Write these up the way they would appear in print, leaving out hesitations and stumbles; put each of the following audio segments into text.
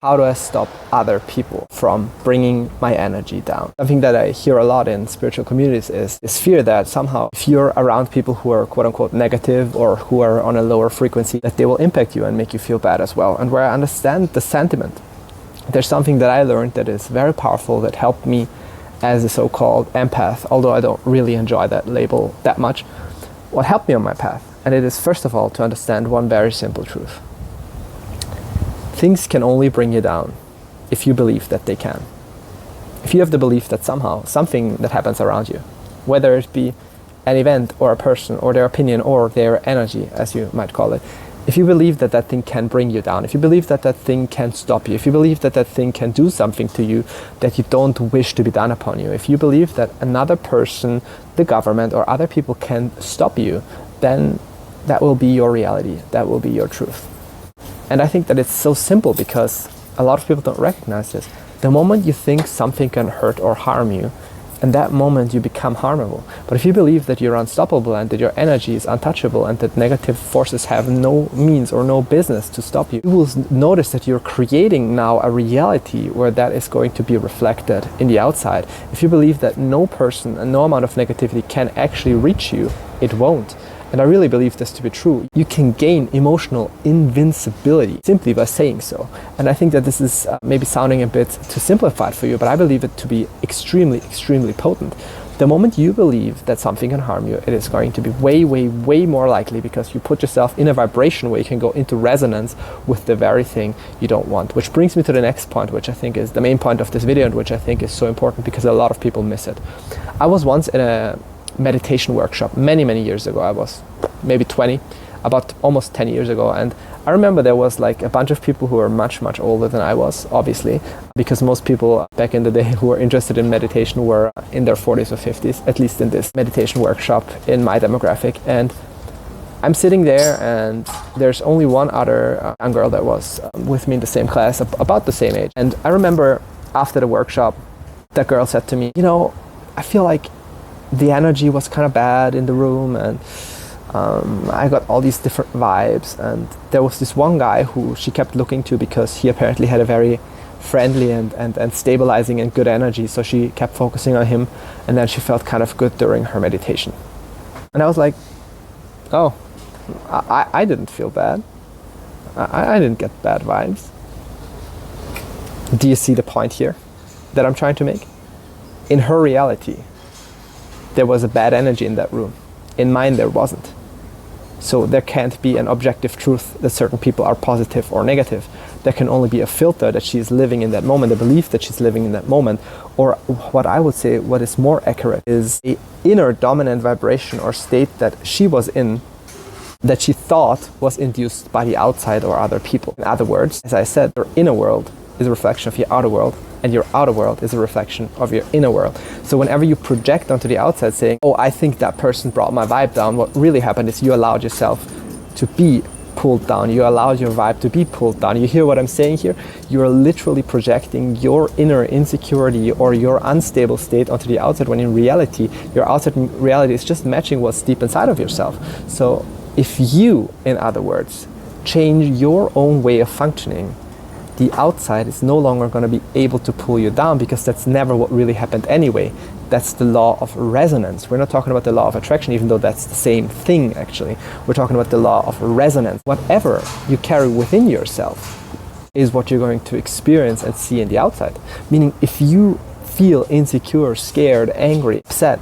How do I stop other people from bringing my energy down? Something that I hear a lot in spiritual communities is this fear that somehow if you're around people who are quote unquote negative or who are on a lower frequency, that they will impact you and make you feel bad as well. And where I understand the sentiment, there's something that I learned that is very powerful that helped me as a so-called empath, although I don't really enjoy that label that much. What helped me on my path, and it is first of all to understand one very simple truth. Things can only bring you down if you believe that they can. If you have the belief that somehow something that happens around you, whether it be an event or a person or their opinion or their energy, as you might call it, if you believe that that thing can bring you down, if you believe that that thing can stop you, if you believe that that thing can do something to you that you don't wish to be done upon you, if you believe that another person, the government or other people can stop you, then that will be your reality, that will be your truth. And I think that it's so simple because a lot of people don't recognize this. The moment you think something can hurt or harm you, in that moment you become harmable. But if you believe that you're unstoppable and that your energy is untouchable and that negative forces have no means or no business to stop you, you will notice that you're creating now a reality where that is going to be reflected in the outside. If you believe that no person and no amount of negativity can actually reach you, it won't. And I really believe this to be true. You can gain emotional invincibility simply by saying so. And I think that this is maybe sounding a bit too simplified for you, but I believe it to be extremely, extremely potent. The moment you believe that something can harm you, it is going to be way, way, way more likely because you put yourself in a vibration where you can go into resonance with the very thing you don't want. Which brings me to the next point, which I think is the main point of this video and which I think is so important because a lot of people miss it. I was once in a meditation workshop many years ago. I was maybe 20, about almost 10 years ago, and I remember there was like a bunch of people who were much older than I was, obviously, because most people back in the day who were interested in meditation were in their 40s or 50s, at least in this meditation workshop in my demographic. And I'm sitting there and there's only one other young girl that was with me in the same class, about the same age. And I remember after the workshop, that girl said to me, you know, I feel like the energy was kind of bad in the room and I got all these different vibes, and there was this one guy who she kept looking to because he apparently had a very friendly and stabilizing and good energy, so she kept focusing on him, and then she felt kind of good during her meditation. And I was like, oh, I didn't feel bad. I didn't get bad vibes. Do you see the point here that I'm trying to make? In her reality, there was a bad energy in that room. In mine, there wasn't. So there can't be an objective truth that certain people are positive or negative. There can only be a filter that she's living in that moment, a belief that she's living in that moment, or what I would say, what is more accurate, is an inner dominant vibration or state that she was in that she thought was induced by the outside or other people. In other words, as I said, your inner world is a reflection of your outer world, and your outer world is a reflection of your inner world. So whenever you project onto the outside saying, oh, I think that person brought my vibe down, what really happened is you allowed yourself to be pulled down. You allowed your vibe to be pulled down. You hear what I'm saying here? You're literally projecting your inner insecurity or your unstable state onto the outside, when in reality, your outside reality is just matching what's deep inside of yourself. So if you, in other words, change your own way of functioning, the outside is no longer going to be able to pull you down, because that's never what really happened anyway. That's the law of resonance. We're not talking about the law of attraction, even though that's the same thing actually. We're talking about the law of resonance. Whatever you carry within yourself is what you're going to experience and see in the outside. Meaning, if you feel insecure, scared, angry, upset,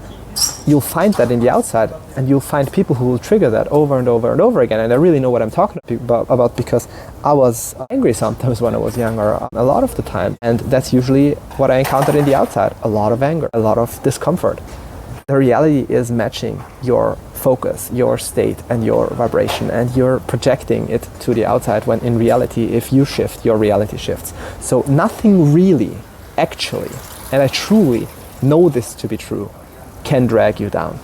you'll find that in the outside, and you'll find people who will trigger that over and over and over again. And I really know what I'm talking about because I was angry sometimes when I was younger, a lot of the time. And that's usually what I encountered in the outside, a lot of anger, a lot of discomfort. The reality is matching your focus, your state, and your vibration, and you're projecting it to the outside, when in reality, if you shift, your reality shifts. So nothing really, actually, and I truly know this to be true, can drag you down.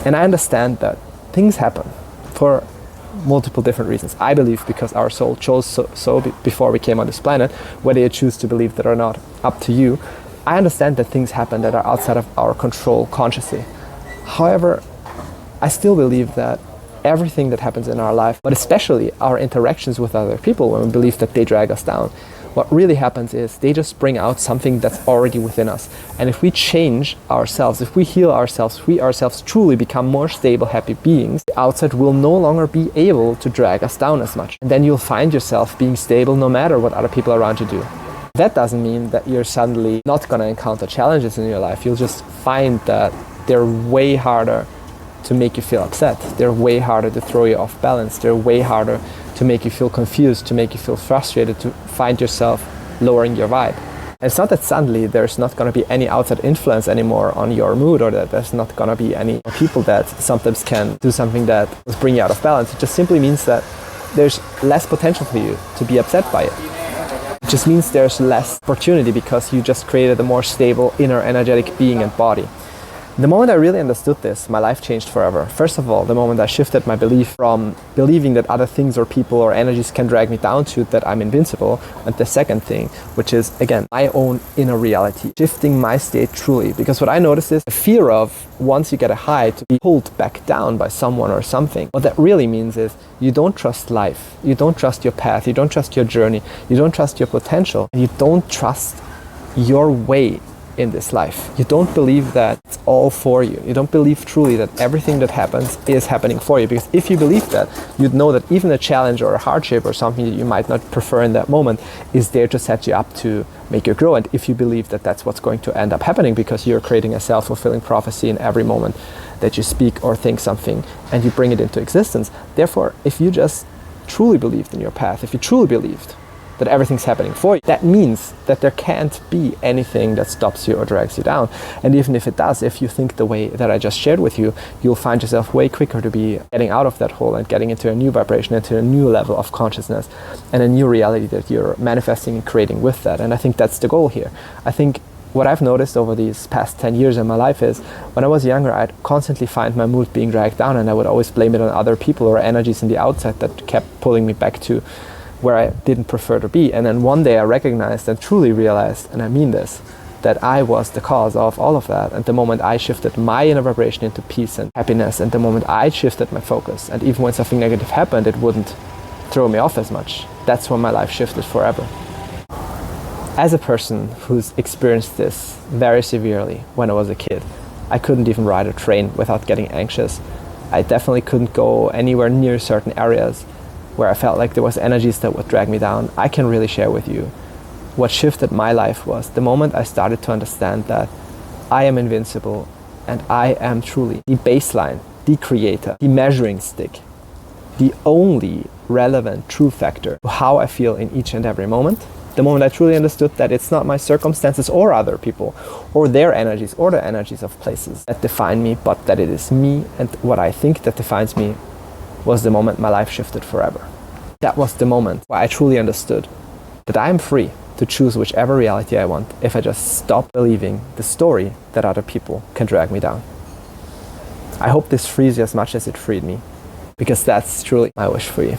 And I understand that things happen for multiple different reasons. I believe because our soul chose so before we came on this planet. Whether you choose to believe that or not, up to you. I understand that things happen that are outside of our control consciously. However, I still believe that everything that happens in our life, but especially our interactions with other people when we believe that they drag us down. What really happens is they just bring out something that's already within us. And if we change ourselves, if we heal ourselves, we ourselves truly become more stable, happy beings, the outside will no longer be able to drag us down as much. And then you'll find yourself being stable no matter what other people around you do. That doesn't mean that you're suddenly not going to encounter challenges in your life. You'll just find that they're way harder to make you feel upset. They're way harder to throw you off balance. They're way harder to make you feel confused, to make you feel frustrated, to find yourself lowering your vibe. And it's not that suddenly there's not going to be any outside influence anymore on your mood, or that there's not going to be any people that sometimes can do something that will bring you out of balance. It just simply means that there's less potential for you to be upset by it. It just means there's less opportunity because you just created a more stable inner energetic being and body. The moment I really understood this, my life changed forever. First of all, the moment I shifted my belief from believing that other things or people or energies can drag me down to that I'm invincible. And the second thing, which is, again, my own inner reality, shifting my state truly. Because what I noticed is the fear of, once you get a high, to be pulled back down by someone or something. What that really means is you don't trust life. You don't trust your path. You don't trust your journey. You don't trust your potential. And you don't trust your way in this life. You don't believe that it's all for you. You don't believe truly that everything that happens is happening for you. Because if you believe that, you'd know that even a challenge or a hardship or something that you might not prefer in that moment is there to set you up to make you grow. And if you believe that that's what's going to end up happening because you're creating a self-fulfilling prophecy in every moment that you speak or think something and you bring it into existence. Therefore, if you just truly believed in your path, if you truly believed that everything's happening for you, that means that there can't be anything that stops you or drags you down. And even if it does, if you think the way that I just shared with you, you'll find yourself way quicker to be getting out of that hole and getting into a new vibration, into a new level of consciousness and a new reality that you're manifesting and creating with that. And I think that's the goal here. I think what I've noticed over these past 10 years in my life is when I was younger, I'd constantly find my mood being dragged down, and I would always blame it on other people or energies in the outside that kept pulling me back to where I didn't prefer to be. And then one day I recognized and truly realized, and I mean this, that I was the cause of all of that. And the moment I shifted my inner vibration into peace and happiness, and the moment I shifted my focus, and even when something negative happened, it wouldn't throw me off as much. That's when my life shifted forever. As a person who's experienced this very severely when I was a kid, I couldn't even ride a train without getting anxious. I definitely couldn't go anywhere near certain areas where I felt like there was energies that would drag me down. I can really share with you what shifted my life was the moment I started to understand that I am invincible and I am truly the baseline, the creator, the measuring stick, the only relevant true factor to how I feel in each and every moment. The moment I truly understood that it's not my circumstances or other people or their energies or the energies of places that define me, but that it is me and what I think that defines me, was the moment my life shifted forever. That was the moment where I truly understood that I am free to choose whichever reality I want if I just stop believing the story that other people can drag me down. I hope this frees you as much as it freed me, because that's truly my wish for you.